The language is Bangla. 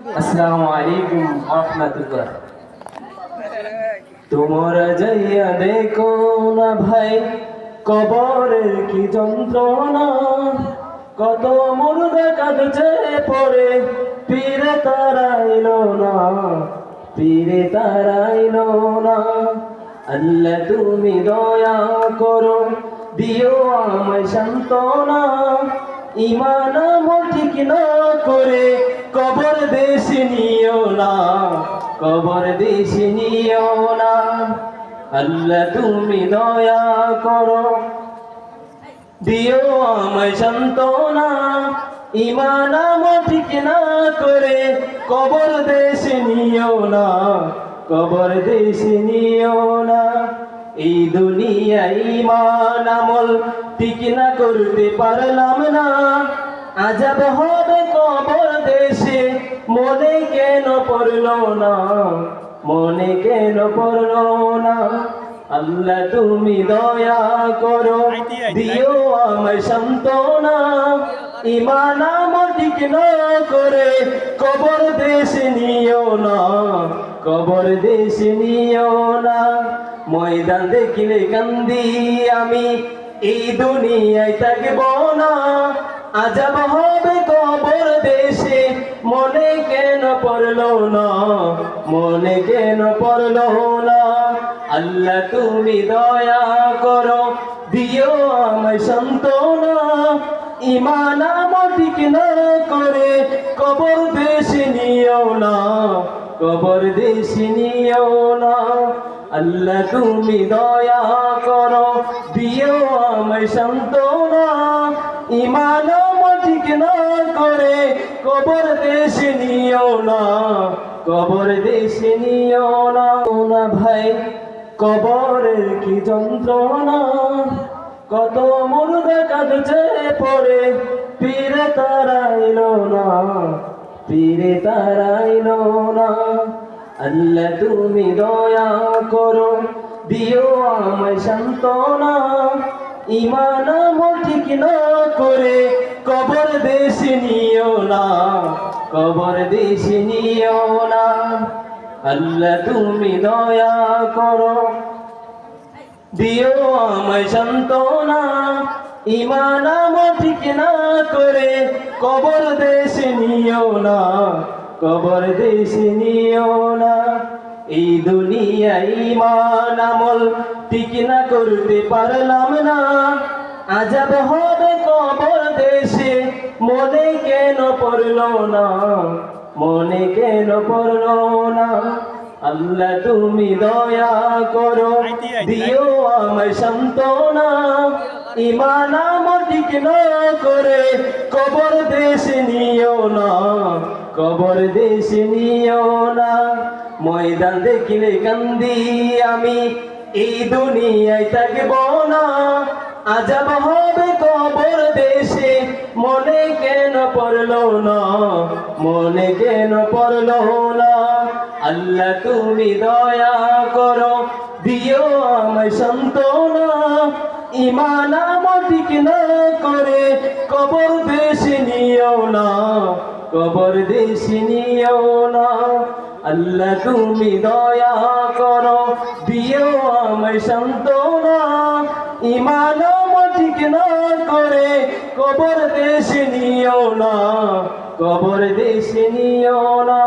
আসসালামু আলাইকুম রাহমাতুল্লাহ। তোমরা যাইয়া দেখো না ভাই কবরের কি যন্ত্রণা, কত মুর্দা কাঁদছে পড়ে পীরে তারাইলো না, পীরে তারাইলো না। আল্লাহ তুমি দয়া করো, দিও আমায় সান্ত্বনা, ঈমান আমল ঠিক না করে কবর দেশ নিও না, কবর দেশ নিও না। আল্লাহ তুমি দয়া করো, দিও আমায় সান্ত্বনা, ঈমান আমল ঠিক না করে কবর দেশ নিও না, কবর দেশ নিও না। এই দুনিয়ায় ঈমান আমল ঠিক না করতে পারলাম না, আযাব হবে কবর দেশে মনে কেন পড়লো না, মনে কেন পড়লো না। আল্লাহ তুমি দয়া করো, দিও আমায় সান্ত্বনা, ঈমান আমল ঠিক না করে কবর দেশ নিও না, কবর দেশ নিও না। ময়দান দেখিলে কান্দি আমি, এই দুনিয়ায় থাকব না, আযাব হবে কবর দেশে মনে কেন পড়লো না, মনে কেন পড়লো না। আল্লাহ তুমি দয়া করো, দিও আমায় সান্ত্বনা, ঈমান আমল ঠিক না করে কবর দেশ নিও না, কবর দেশ নিও না। আল্লাহ তুমি দয়া করো, দিও আমায় সান্ত্বনা, ঈমান আমল ঠিক না করে কবর দেশ নিও না, কবর দেশ নিও না। না ভাই কবরের কি যন্ত্রণা, কত মুর্দা কাঁদছে পড়ে পীরে তারাইলো না, পীরে তারাইলো না। আল্লাহ তুমি দয়া করো, দিও আমায় সান্ত্বনা, ঈমান আমল ঠিক না করে কবর দেশ নিও না, কবর দেশ নিও না। আল্লাহ তুমি দয়া করো, দিও আমায় সান্ত্বনা, ঈমান আমল ঠিক না করে কবর দেশ নিও না, কবর দেশ নিও না। এই দুনিয়ায় ঈমান আমল ঠিক না করতে পারলাম না, আযাব হবে কবর দেশে মনে কেন পড়লো না, মনে কেন পড়লো না। আল্লাহ তুমি দয়া করো, দিও আমায় সান্ত্বনা, ঈমান আমল ঠিক না করে কবর দেশ নিও না, কবর দেশ নিও না। ময়দান দেখিলে কান্দি আমি, এই দুনিয়ায় থাকব না, আযাব হবে কবর দেশে মনে কেন পড়লো না, মনে কেন পড়লো না। আল্লাহ তুমি দয়া করো, দিও আমায় সান্ত্বনা, ঈমান আমল ঠিক না করে কবর দেশ নিও না, কবর দেশ নিও না। আল্লাহ তুমি দয়া করো, দিও আমায় সান্ত্বনা, ঈমান আমল ঠিক না করে কবর দেশ নিও না, কবর দেশ নিও না।